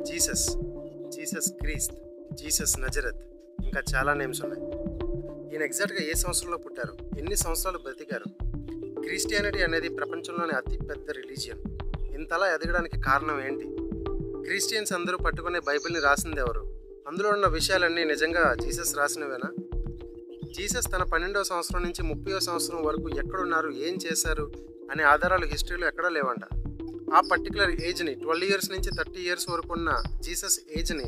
Jesus, Jesus Christ, Jesus Nazareth, ఇంకా చాలా names ఉన్నాయి. ఈయన ఎగ్జాక్ట్గా ఏ సంవత్సరంలో పుట్టారు, ఎన్ని సంవత్సరాలు బ్రతికారు? క్రిస్టియానిటీ అనేది ప్రపంచంలోనే అతి పెద్ద రిలీజియన్. ఇంతలా ఎదగడానికి కారణం ఏంటి? క్రిస్టియన్స్ అందరూ పట్టుకునే బైబిల్ని రాసింది ఎవరు? అందులో ఉన్న విషయాలన్నీ నిజంగా జీసస్ రాసినవేనా? జీసస్ తన 12వ సంవత్సరం నుంచి 30వ సంవత్సరం వరకు ఎక్కడున్నారు, ఏం చేశారు అనే ఆధారాలు హిస్టరీలో ఎక్కడా లేవంట. ఆ పర్టికులర్ ఏజ్ని 12 ఇయర్స్ నుంచి 30 ఇయర్స్ వరకు ఉన్న జీసస్ ఏజ్ని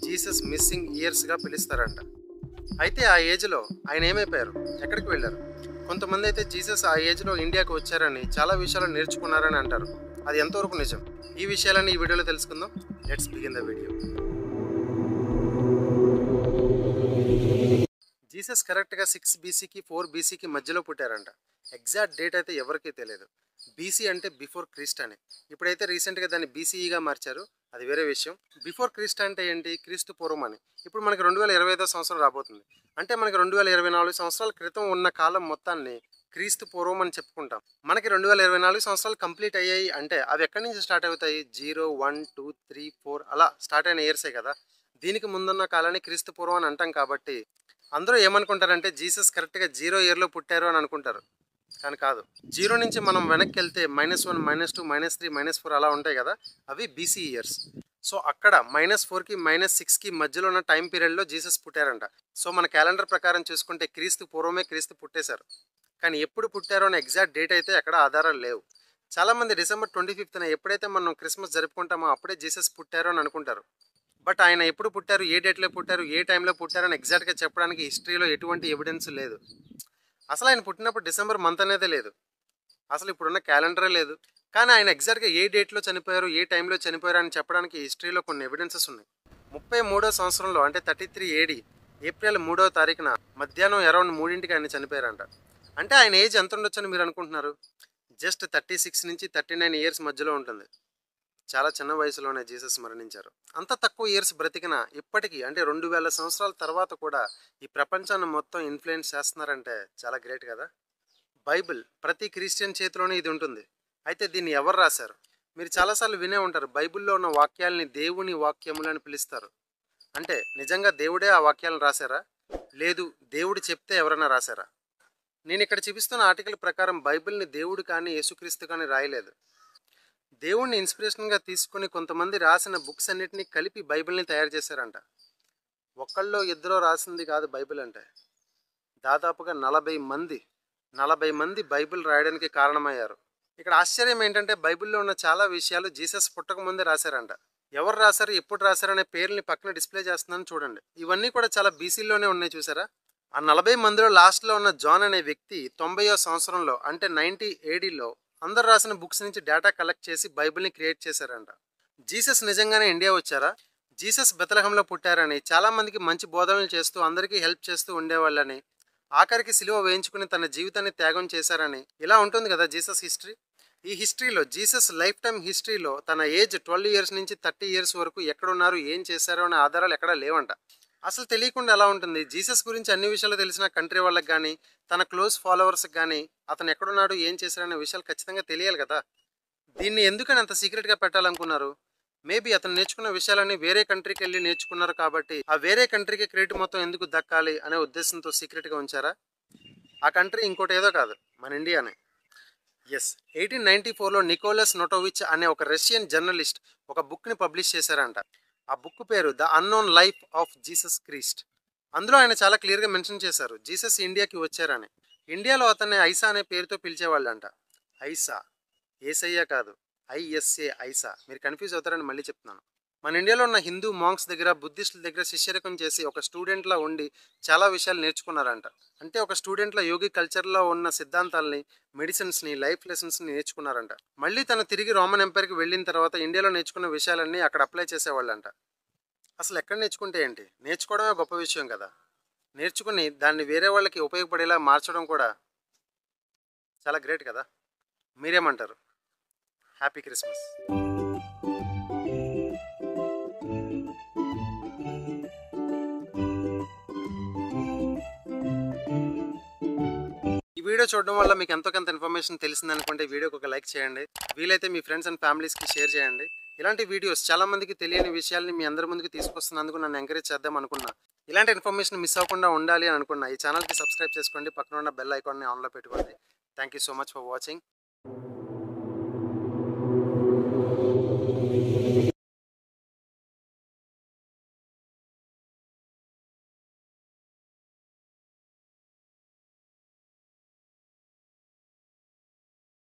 జీసస్ మిస్సింగ్ ఇయర్స్గా పిలుస్తారంట. అయితే ఆ ఏజ్లో ఆయన ఏమైపోయారు, ఎక్కడికి వెళ్ళారు? కొంతమంది అయితే జీసస్ ఆ ఏజ్లో ఇండియాకి వచ్చారని, చాలా విషయాలు నేర్చుకున్నారని అంటారు. అది ఎంతవరకు నిజం? ఈ విషయాలన్నీ ఈ వీడియోలో తెలుసుకుందాం. Let's begin the video. Jesus కరెక్ట్గా 6 బీసీకి 4 బీసీకి మధ్యలో పుట్టారంట. ఎగ్జాక్ట్ డేట్ అయితే ఎవరికీ తెలియదు. బీసీ అంటే బిఫోర్ క్రీస్ట్ అని. ఇప్పుడైతే రీసెంట్గా దాన్ని బీసీఈగా మార్చారు, అది వేరే విషయం. బిఫోర్ క్రీస్ట్ అంటే ఏంటి? క్రీస్తు పూర్వం అని. ఇప్పుడు మనకి 2025వ సంవత్సరం రాబోతుంది. అంటే మనకి 2024 సంవత్సరాల క్రితం ఉన్న కాలం మొత్తాన్ని క్రీస్తు పూర్వం అని చెప్పుకుంటాం. మనకి 2024 సంవత్సరాలు కంప్లీట్ అయ్యాయి అంటే అవి ఎక్కడి నుంచి స్టార్ట్ అవుతాయి? 0, 1, 2, 3, 4 అలా స్టార్ట్ అయిన ఇయర్సే కదా. దీనికి ముందున్న కాలాన్ని క్రీస్తు పూర్వం అని అంటాం. కాబట్టి అందరూ ఏమనుకుంటారంటే జీసస్ కరెక్ట్గా 0 ఇయర్లో పుట్టారు అని అనుకుంటారు. కానీ కాదు. 0 నుంచి మనం వెనక్కి వెళ్తే -1, -2, -3, -4 అలా ఉంటాయి కదా, అవి బీసీ ఇయర్స్. సో అక్కడ -4కి -6కి మధ్యలో ఉన్న టైం పీరియడ్లో జీసస్ పుట్టారంట. సో మన క్యాలెండర్ ప్రకారం చూసుకుంటే క్రీస్తు పూర్వమే క్రీస్తు పుట్టేశారు. కానీ ఎప్పుడు పుట్టారో అనే ఎగ్జాక్ట్ డేట్ అయితే అక్కడ ఆధారాలు లేవు. చాలామంది డిసెంబర్ 25న ఎప్పుడైతే మనం క్రిస్మస్ జరుపుకుంటామో అప్పుడే జీసస్ పుట్టారు అని అనుకుంటారు. బట్ ఆయన ఎప్పుడు పుట్టారు, ఏ డేట్లో పుట్టారు, ఏ టైంలో పుట్టారు అని ఎగ్జాక్ట్గా చెప్పడానికి హిస్టరీలో ఎటువంటి ఎవిడెన్స్ లేదు. అసలు ఆయన పుట్టినప్పుడు డిసెంబర్ మంత్ అనేదే లేదు, అసలు ఇప్పుడున్న క్యాలెండరే లేదు. కానీ ఆయన ఎగ్జాక్ట్గా ఏ డేట్లో చనిపోయారు, ఏ టైంలో చనిపోయారు అని చెప్పడానికి హిస్టరీలో కొన్ని ఎవిడెన్సెస్ ఉన్నాయి. 33వ సంవత్సరంలో అంటే 33 AD ఏప్రిల్ 3వ తారీఖున మధ్యాహ్నం అరౌండ్ 3ంటికి ఆయన చనిపోయారంట. అంటే ఆయన ఏజ్ ఎంత ఉండొచ్చని మీరు అనుకుంటున్నారు? జస్ట్ 36 నుంచి 39 ఇయర్స్ మధ్యలో ఉంటుంది. చాలా చిన్న వయసులోనే జీసస్ మరణించారు. అంత తక్కువ ఇయర్స్ బ్రతికిన ఇప్పటికీ అంటే 2000 సంవత్సరాల తర్వాత కూడా ఈ ప్రపంచాన్ని మొత్తం ఇన్ఫ్లుయెన్స్ చేస్తున్నారంటే చాలా గ్రేట్ కదా. బైబిల్ ప్రతి క్రిస్టియన్ చేతిలోనే ఇది ఉంటుంది. అయితే దీన్ని ఎవరు రాశారు? మీరు చాలాసార్లు వినే ఉంటారు, బైబిల్లో ఉన్న వాక్యాలని దేవుని వాక్యములు అని పిలుస్తారు. అంటే నిజంగా దేవుడే ఆ వాక్యాలను రాశారా? లేదు, దేవుడు చెప్తే ఎవరైనా రాశారా? నేను ఇక్కడ చూపిస్తున్న ఆర్టికల్ ప్రకారం బైబిల్ని దేవుడు కానీ యేసుక్రీస్తు కానీ రాయలేదు. దేవుణ్ణి ఇన్స్పిరేషన్గా తీసుకుని కొంతమంది రాసిన బుక్స్ అన్నిటినీ కలిపి బైబిల్ని తయారు చేశారంట. ఒక్కళ్ళో ఇద్దరో రాసింది కాదు బైబిల్ అంటే. దాదాపుగా 40 మంది బైబిల్ రాయడానికి కారణమయ్యారు. ఇక్కడ ఆశ్చర్యం ఏంటంటే బైబిల్లో ఉన్న చాలా విషయాలు జీసస్ పుట్టకముందే రాశారంట. ఎవరు రాశారు, ఎప్పుడు రాశారు అనే పేర్లని పక్కన డిస్ప్లే చేస్తున్నాను చూడండి. ఇవన్నీ కూడా చాలా బీసీలోనే ఉన్నాయి, చూసారా? ఆ 40 మందిలో లాస్ట్లో ఉన్న జాన్ అనే వ్యక్తి 90వ సంవత్సరంలో అంటే 90 ADలో అందరు రాసిన బుక్స్ నుంచి డేటా కలెక్ట్ చేసి బైబిల్ని క్రియేట్ చేశారంట. జీసస్ నిజంగానే ఇండియా వచ్చారా? జీసస్ బెత్లెహేంలో పుట్టారని, చాలామందికి మంచి బోధనలు చేస్తూ అందరికీ హెల్ప్ చేస్తూ ఉండేవాళ్ళని, ఆఖరికి సిలువ వేయించుకుని తన జీవితాన్ని త్యాగం చేశారని ఇలా ఉంటుంది కదా జీసస్ హిస్టరీ. ఈ హిస్టరీలో జీసస్ లైఫ్ టైం హిస్టరీలో తన ఏజ్ 12 ఇయర్స్ నుంచి 30 ఇయర్స్ వరకు ఎక్కడున్నారు, ఏం చేశారో అనే ఆధారాలు ఎక్కడా లేవంట. అసలు తెలియకుండా ఎలా ఉంటుంది? జీసస్ గురించి అన్ని విషయాలు తెలిసిన కంట్రీ వాళ్ళకి కానీ, తన క్లోజ్ ఫాలోవర్స్కి కానీ అతను ఎక్కడున్నాడు, ఏం చేశారనే విషయాలు ఖచ్చితంగా తెలియాలి కదా. దీన్ని ఎందుకని అంత సీక్రెట్గా పెట్టాలనుకున్నారు? మేబీ అతను నేర్చుకున్న విషయాలన్నీ వేరే కంట్రీకి వెళ్ళి నేర్చుకున్నారు కాబట్టి ఆ వేరే కంట్రీకి క్రెడిట్ మొత్తం ఎందుకు దక్కాలి అనే ఉద్దేశంతో సీక్రెట్గా ఉంచారా? ఆ కంట్రీ ఇంకోటి ఏదో కాదు, మన ఇండియానే. ఎస్, 1894లో నికోలస్ నోటోవిచ్ అనే ఒక రష్యన్ జర్నలిస్ట్ ఒక బుక్ని పబ్లిష్ చేశారంట. ఆ బుక్ పేరు the unknown life of Jesus Christ. అందులో ఆయన చాలా క్లియర్గా మెన్షన్ చేశారు జీసస్ ఇండియాకి వచ్చారని. ఇండియాలో అతన్ని ఐసా అనే పేరుతో పిలిచేవాళ్ళంట. ఐసా, ఏసయ్య కాదు, ISA ఐసా. మీరు కన్ఫ్యూజ్ అవుతారని మళ్ళీ చెప్తున్నాను. మన ఇండియాలో ఉన్న హిందూ మాంక్స్ దగ్గర, బుద్ధిస్టుల దగ్గర శిష్యరికం చేసి ఒక స్టూడెంట్లా ఉండి చాలా విషయాలు నేర్చుకున్నారంట. అంటే ఒక స్టూడెంట్లా యోగి కల్చర్లో ఉన్న సిద్ధాంతాలని, మెడిసిన్స్ని, లైఫ్ లెసన్స్ని నేర్చుకున్నారంట. మళ్ళీ తను తిరిగి రోమన్ ఎంపైర్కి వెళ్ళిన తర్వాత ఇండియాలో నేర్చుకున్న విషయాలన్నీ అక్కడ అప్లై చేసేవాళ్ళంట. అసలు ఎక్కడ నేర్చుకుంటే ఏంటి, నేర్చుకోవడమే గొప్ప విషయం కదా. నేర్చుకుని దాన్ని వేరే వాళ్ళకి ఉపయోగపడేలా మార్చడం కూడా చాలా గ్రేట్ కదా. మీరేమంటారు? Happy Christmas. ఈ వీడియో చూడడం వల్ల మీకు ఎంతో కొంత ఇన్ఫర్మేషన్ తెలిసిందనుకుంటే వీడియోకి ఒక లైక్ చేయండి. వీలైతే మీ ఫ్రెండ్స్ అండ్ ఫ్యామిలీస్కి షేర్ చేయండి. ఇలాంటి వీడియోస్ చాలామందికి తెలియని విషయాల్ని మీ అందరి ముందుకు తీసుకొస్తున్నందుకు నన్ను ఎంకరేజ్ చేద్దాం అనుకున్నా. ఇలాంటి ఇన్ఫర్మేషన్ మిస్ అవ్వకుండా ఉండాలి అని అనుకున్నా. ఈ ఛానల్కి సబ్స్క్రైబ్ చేసుకోండి, పక్కన ఉన్న బెల్ ఐకాన్ని ఆన్లో పెట్టుకోండి. Thank you so much for watching.